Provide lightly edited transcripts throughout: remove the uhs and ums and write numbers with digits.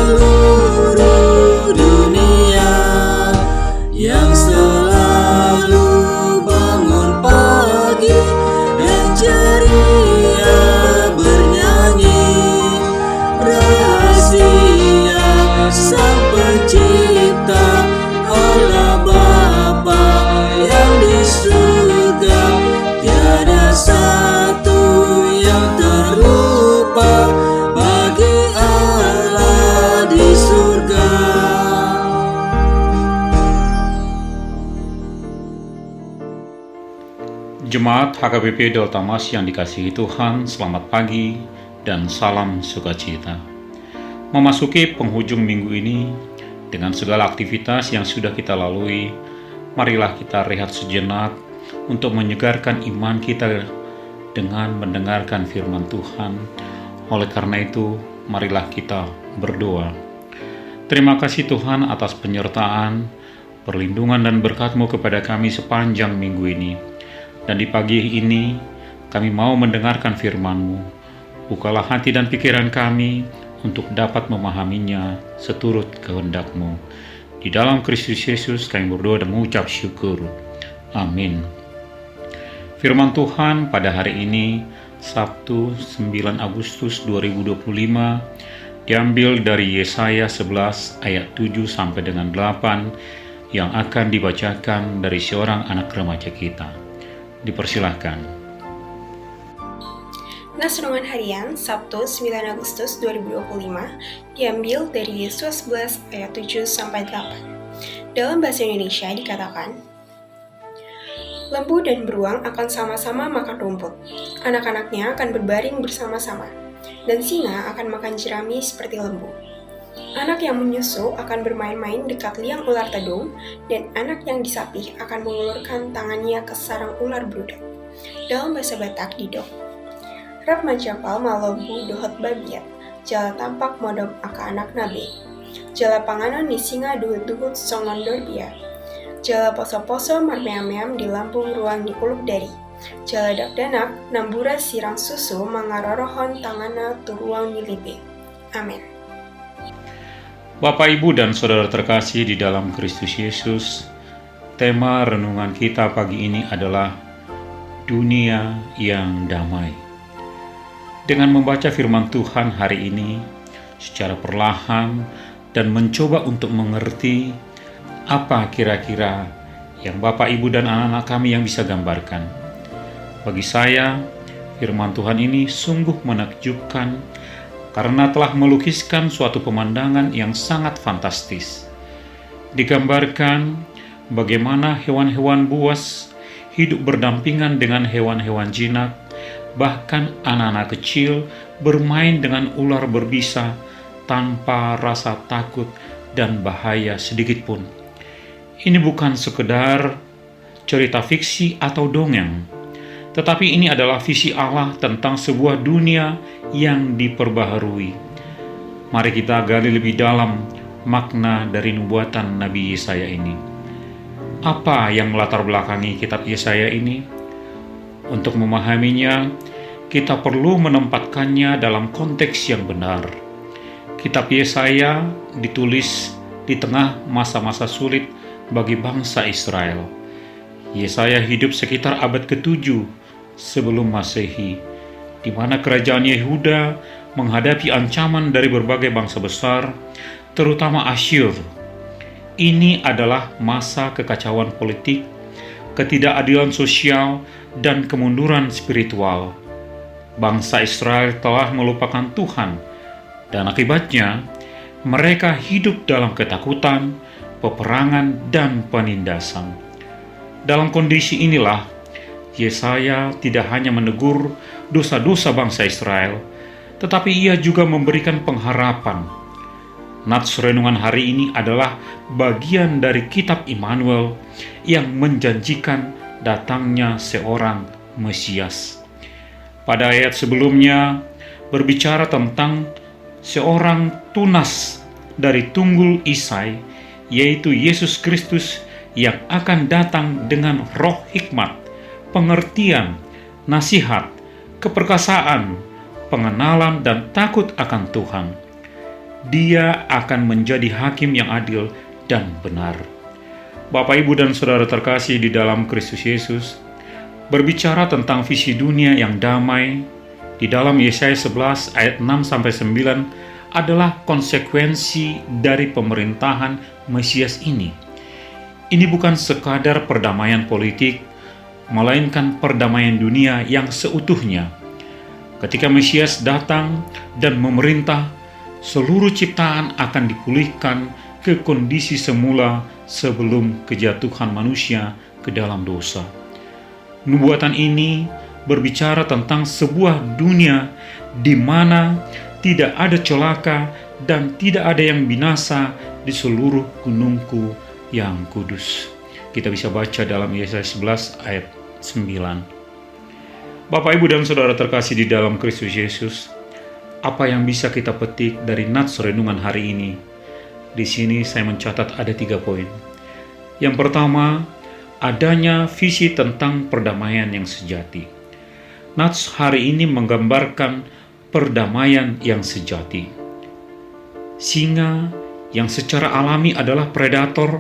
seluruh dunia yang selalu bangun pagi dan ceria bernyanyi rahasia Sang Pencipta Allah Bapa yang di surga. Tiada satu yang terlupa bagi Allah di surga. Jemaat HKBP Delta Mas yang dikasihi Tuhan, selamat pagi dan salam sukacita. Memasuki penghujung minggu ini, dengan segala aktivitas yang sudah kita lalui, marilah kita rehat sejenak untuk menyegarkan iman kita dengan mendengarkan firman Tuhan. Oleh karena itu, marilah kita berdoa. Terima kasih Tuhan atas penyertaan, perlindungan dan berkat-Mu kepada kami sepanjang minggu ini. Dan di pagi ini, kami mau mendengarkan firman-Mu. Bukalah hati dan pikiran kami untuk dapat memahaminya seturut kehendak-Mu. Di dalam Kristus Yesus kami berdoa dan mengucap syukur. Amin. Firman Tuhan pada hari ini, Sabtu 9 Agustus 2025, diambil dari Yesaya 11 ayat 7 sampai dengan 8 yang akan dibacakan dari seorang anak remaja kita. Dipersilahkan. Nas Renungan Harian Sabtu 9 Agustus 2025 diambil dari Yesus 11 ayat 7 sampai 8. Dalam bahasa Indonesia dikatakan, lembu dan beruang akan sama-sama makan rumput, anak-anaknya akan berbaring bersama-sama, dan singa akan makan jerami seperti lembu. Anak yang menyusu akan bermain-main dekat liang ular tedung, dan anak yang disapih akan mengulurkan tangannya ke sarang ular beludak. Dalam bahasa Batak didok, rap mancapal malobu dohot babiat, jala tampak modom aka anak nabe, jala panganon ni singa duhut-duhut songon dorbia, jala poso-poso marmeam-meam di lambung ruang ni uluk dari, jala dakdanak nambura sirang susu mangarorohon tangana tu ruang ni libe. Amin. Bapak, Ibu, dan Saudara terkasih di dalam Kristus Yesus, tema renungan kita pagi ini adalah dunia yang damai. Dengan membaca firman Tuhan hari ini secara perlahan dan mencoba untuk mengerti apa kira-kira yang Bapak, Ibu, dan anak-anak kami yang bisa gambarkan. Bagi saya, firman Tuhan ini sungguh menakjubkan karena telah melukiskan suatu pemandangan yang sangat fantastis. Digambarkan bagaimana hewan-hewan buas hidup berdampingan dengan hewan-hewan jinak, bahkan anak-anak kecil bermain dengan ular berbisa tanpa rasa takut dan bahaya sedikitpun. Ini bukan sekedar cerita fiksi atau dongeng, tetapi ini adalah visi Allah tentang sebuah dunia yang diperbaharui. Mari kita gali lebih dalam makna dari nubuatan Nabi Yesaya ini. Apa yang melatar belakangi kitab Yesaya ini? Untuk memahaminya, kita perlu menempatkannya dalam konteks yang benar. Kitab Yesaya ditulis di tengah masa-masa sulit bagi bangsa Israel. Yesaya hidup sekitar abad ke-7 sebelum Masehi, di mana kerajaan Yehuda menghadapi ancaman dari berbagai bangsa besar, terutama Asyur. Ini adalah masa kekacauan politik, ketidakadilan sosial, dan kemunduran spiritual. Bangsa Israel telah melupakan Tuhan, dan akibatnya mereka hidup dalam ketakutan, peperangan, dan penindasan. Dalam kondisi inilah, Yesaya tidak hanya menegur dosa-dosa bangsa Israel, tetapi ia juga memberikan pengharapan. Nats renungan hari ini adalah bagian dari kitab Immanuel yang menjanjikan datangnya seorang Mesias. Pada ayat sebelumnya berbicara tentang seorang tunas dari tunggul Isai, yaitu Yesus Kristus yang akan datang dengan roh hikmat, pengertian, nasihat, keperkasaan, pengenalan, dan takut akan Tuhan. Dia akan menjadi hakim yang adil dan benar. Bapak, Ibu, dan Saudara terkasih di dalam Kristus Yesus, berbicara tentang visi dunia yang damai di dalam Yesaya 11 ayat 6-9 adalah konsekuensi dari pemerintahan Mesias ini. Ini bukan sekadar perdamaian politik, melainkan perdamaian dunia yang seutuhnya. Ketika Mesias datang dan memerintah, seluruh ciptaan akan dipulihkan ke kondisi semula sebelum kejatuhan manusia ke dalam dosa. Nubuatan ini berbicara tentang sebuah dunia di mana tidak ada celaka dan tidak ada yang binasa di seluruh gunungku yang kudus. Kita bisa baca dalam Yesaya 11 ayat 9. Bapak, Ibu, dan Saudara terkasih di dalam Kristus Yesus, apa yang bisa kita petik dari nats renungan hari ini? Di sini saya mencatat ada 3 poin. Yang pertama, adanya visi tentang perdamaian yang sejati. Nats hari ini menggambarkan perdamaian yang sejati. Singa yang secara alami adalah predator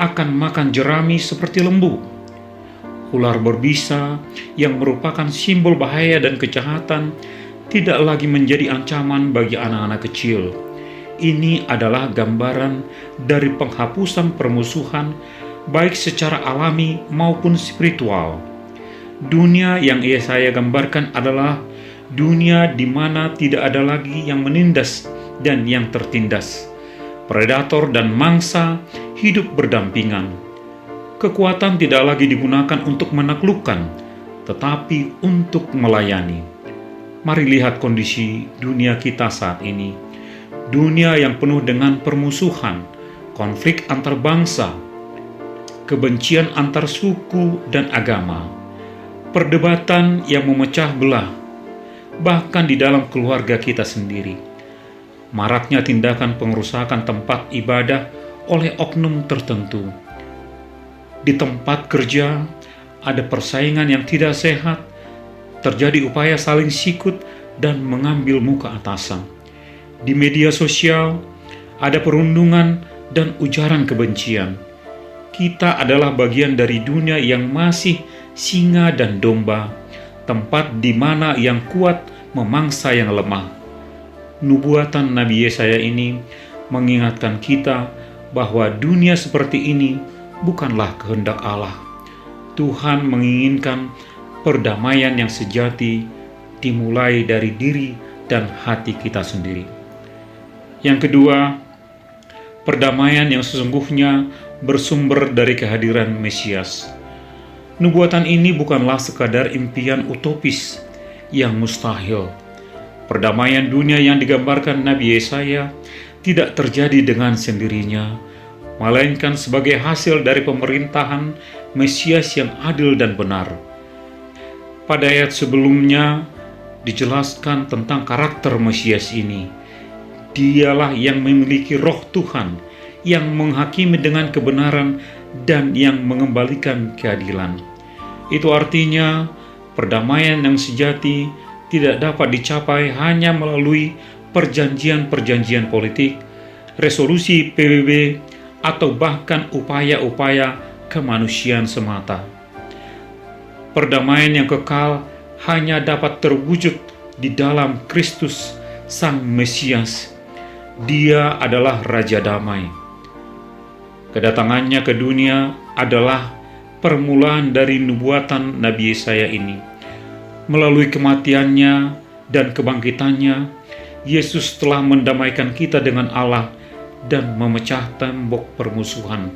akan makan jerami seperti lembu. Ular berbisa yang merupakan simbol bahaya dan kejahatan tidak lagi menjadi ancaman bagi anak-anak kecil. Ini adalah gambaran dari penghapusan permusuhan baik secara alami maupun spiritual. Dunia yang Yesaya gambarkan adalah dunia di mana tidak ada lagi yang menindas dan yang tertindas. Predator dan mangsa hidup berdampingan. Kekuatan tidak lagi digunakan untuk menaklukkan, tetapi untuk melayani. Mari lihat kondisi dunia kita saat ini. Dunia yang penuh dengan permusuhan, konflik antar bangsa, kebencian antar suku dan agama, perdebatan yang memecah belah, bahkan di dalam keluarga kita sendiri. Maraknya tindakan pengerusakan tempat ibadah oleh oknum tertentu. Di tempat kerja ada persaingan yang tidak sehat, terjadi upaya saling sikut dan mengambil muka atasan. Di media sosial ada perundungan dan ujaran kebencian. Kita adalah bagian dari dunia yang masih singa dan domba, tempat di mana yang kuat memangsa yang lemah. Nubuatan Nabi Yesaya ini mengingatkan kita bahwa dunia seperti ini bukanlah kehendak Allah. Tuhan menginginkan perdamaian yang sejati dimulai dari diri dan hati kita sendiri. Yang kedua, perdamaian yang sesungguhnya bersumber dari kehadiran Mesias. Nubuatan ini bukanlah sekadar impian utopis yang mustahil. Perdamaian dunia yang digambarkan Nabi Yesaya tidak terjadi dengan sendirinya, melainkan sebagai hasil dari pemerintahan Mesias yang adil dan benar. Pada ayat sebelumnya dijelaskan tentang karakter Mesias ini. Dialah yang memiliki roh Tuhan, yang menghakimi dengan kebenaran dan yang mengembalikan keadilan. Itu artinya perdamaian yang sejati tidak dapat dicapai hanya melalui perjanjian-perjanjian politik, resolusi PBB, atau bahkan upaya-upaya kemanusiaan semata. Perdamaian yang kekal hanya dapat terwujud di dalam Kristus, Sang Mesias. Dia adalah Raja Damai. Kedatangannya ke dunia adalah permulaan dari nubuatan Nabi Yesaya ini. Melalui kematiannya dan kebangkitannya, Yesus telah mendamaikan kita dengan Allah dan memecah tembok permusuhan.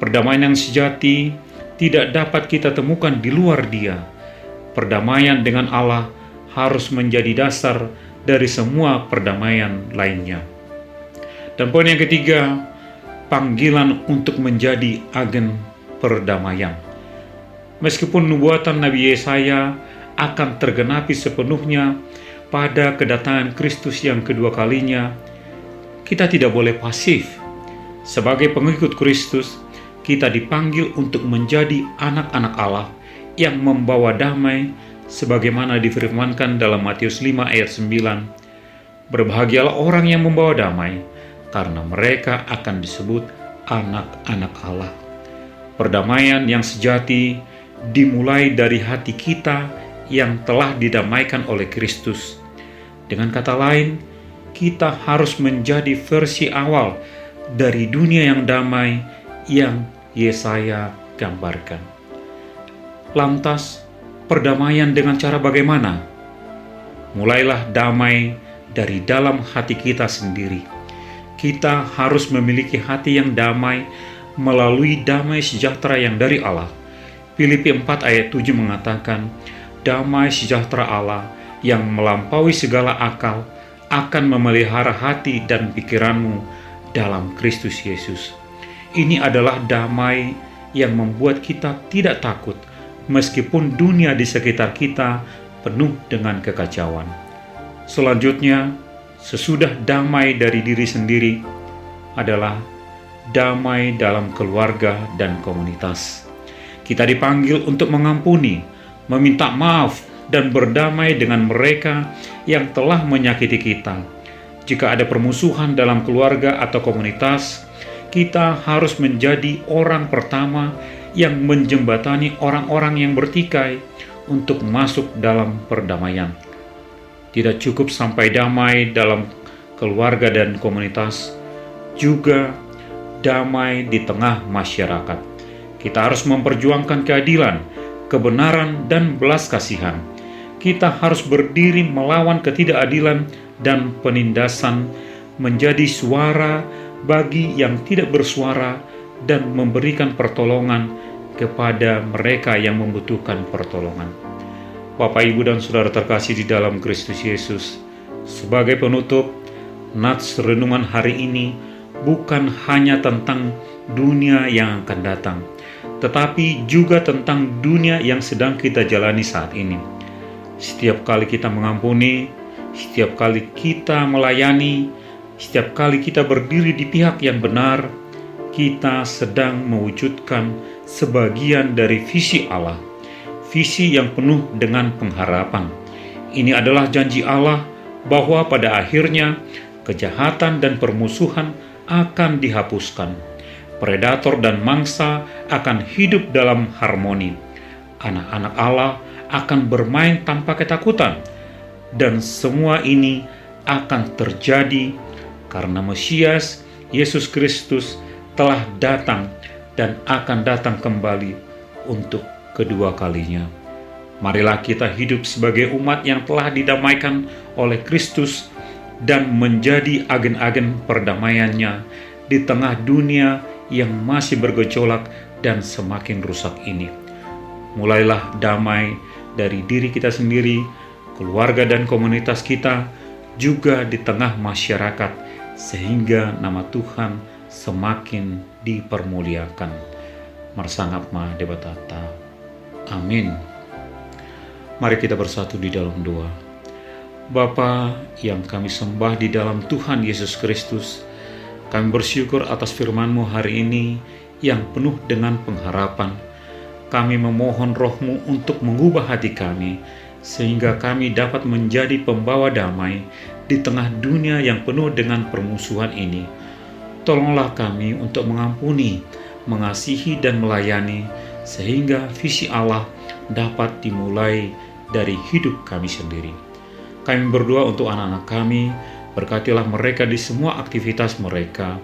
Perdamaian yang sejati tidak dapat kita temukan di luar Dia. Perdamaian dengan Allah harus menjadi dasar dari semua perdamaian lainnya. Dan poin yang ketiga, panggilan untuk menjadi agen perdamaian. Meskipun nubuatan Nabi Yesaya akan tergenapi sepenuhnya pada kedatangan Kristus yang kedua kalinya, kita tidak boleh pasif. Sebagai pengikut Kristus, kita dipanggil untuk menjadi anak-anak Allah yang membawa damai sebagaimana difirmankan dalam Matius 5 ayat 9. Berbahagialah orang yang membawa damai, karena mereka akan disebut anak-anak Allah. Perdamaian yang sejati dimulai dari hati kita yang telah didamaikan oleh Kristus. Dengan kata lain, kita harus menjadi versi awal dari dunia yang damai yang Yesaya gambarkan. Lantas, perdamaian dengan cara bagaimana? Mulailah damai dari dalam hati kita sendiri. Kita harus memiliki hati yang damai melalui damai sejahtera yang dari Allah. Filipi 4 ayat 7 mengatakan, damai sejahtera Allah yang melampaui segala akal akan memelihara hati dan pikiranmu dalam Kristus Yesus. Ini adalah damai yang membuat kita tidak takut, meskipun dunia di sekitar kita penuh dengan kekacauan. Selanjutnya, sesudah damai dari diri sendiri adalah damai dalam keluarga dan komunitas. Kita dipanggil untuk mengampuni, meminta maaf, dan berdamai dengan mereka yang telah menyakiti kita. Jika ada permusuhan dalam keluarga atau komunitas, kita harus menjadi orang pertama yang menjembatani orang-orang yang bertikai untuk masuk dalam perdamaian. Tidak cukup sampai damai dalam keluarga dan komunitas, juga damai di tengah masyarakat. Kita harus memperjuangkan keadilan, kebenaran, dan belas kasihan. Kita harus berdiri melawan ketidakadilan dan penindasan, menjadi suara bagi yang tidak bersuara, dan memberikan pertolongan kepada mereka yang membutuhkan pertolongan. Bapak, Ibu, dan Saudara terkasih di dalam Kristus Yesus, sebagai penutup, nats renungan hari ini bukan hanya tentang dunia yang akan datang, tetapi juga tentang dunia yang sedang kita jalani saat ini. Setiap kali kita mengampuni, setiap kali kita melayani, setiap kali kita berdiri di pihak yang benar, kita sedang mewujudkan sebagian dari visi Allah, visi yang penuh dengan pengharapan. Ini adalah janji Allah bahwa pada akhirnya kejahatan dan permusuhan akan dihapuskan. Predator dan mangsa akan hidup dalam harmoni. Anak-anak Allah akan bermain tanpa ketakutan. Dan semua ini akan terjadi karena Mesias, Yesus Kristus, telah datang dan akan datang kembali untuk kedua kalinya. Marilah kita hidup sebagai umat yang telah didamaikan oleh Kristus dan menjadi agen-agen perdamaiannya di tengah dunia yang masih bergejolak dan semakin rusak ini. Mulailah damai dari diri kita sendiri, keluarga dan komunitas kita, juga di tengah masyarakat, sehingga nama Tuhan semakin dipermuliakan. Marsangapma Debatata. Amin. Mari kita bersatu di dalam doa. Bapa yang kami sembah di dalam Tuhan Yesus Kristus, kami bersyukur atas firman-Mu hari ini yang penuh dengan pengharapan. Kami memohon Roh-Mu untuk mengubah hati kami, sehingga kami dapat menjadi pembawa damai di tengah dunia yang penuh dengan permusuhan ini. Tolonglah kami untuk mengampuni, mengasihi, dan melayani, sehingga visi Allah dapat dimulai dari hidup kami sendiri. Kami berdoa untuk anak-anak kami, berkatilah mereka di semua aktivitas mereka,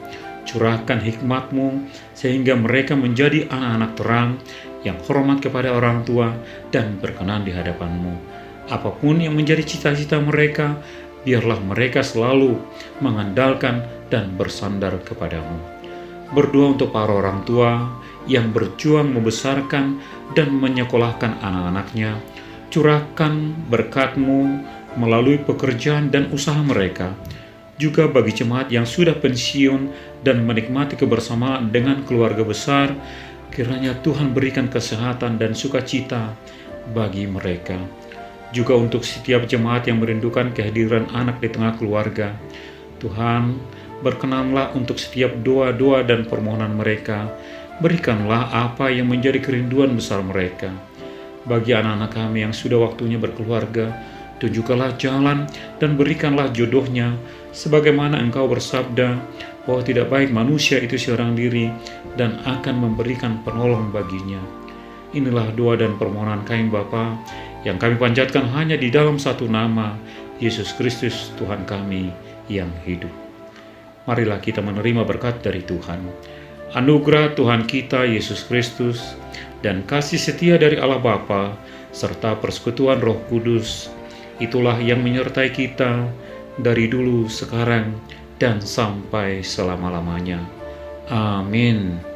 curahkan hikmat-Mu sehingga mereka menjadi anak-anak terang yang hormat kepada orang tua dan berkenan di hadapan-Mu. Apapun yang menjadi cita-cita mereka, biarlah mereka selalu mengandalkan dan bersandar kepadamu. Berdoa untuk para orang tua yang berjuang membesarkan dan menyekolahkan anak-anaknya. Curahkan berkat-Mu melalui pekerjaan dan usaha mereka. Juga bagi jemaat yang sudah pensiun dan menikmati kebersamaan dengan keluarga besar, kiranya Tuhan berikan kesehatan dan sukacita bagi mereka. Juga untuk setiap jemaat yang merindukan kehadiran anak di tengah keluarga, Tuhan, berkenanlah untuk setiap doa-doa dan permohonan mereka. Berikanlah apa yang menjadi kerinduan besar mereka. Bagi anak-anak kami yang sudah waktunya berkeluarga, Tunjukkanlah jalan dan berikanlah jodohnya, sebagaimana Engkau bersabda bahwa tidak baik manusia itu seorang diri dan akan memberikan penolong baginya. Inilah doa dan permohonan kami Bapa yang kami panjatkan hanya di dalam satu nama, Yesus Kristus Tuhan kami yang hidup. Marilah kita menerima berkat dari Tuhan. Anugerah Tuhan kita Yesus Kristus dan kasih setia dari Allah Bapa serta persekutuan Roh Kudus, itulah yang menyertai kita dari dulu, sekarang, dan sampai selama-lamanya. Amin.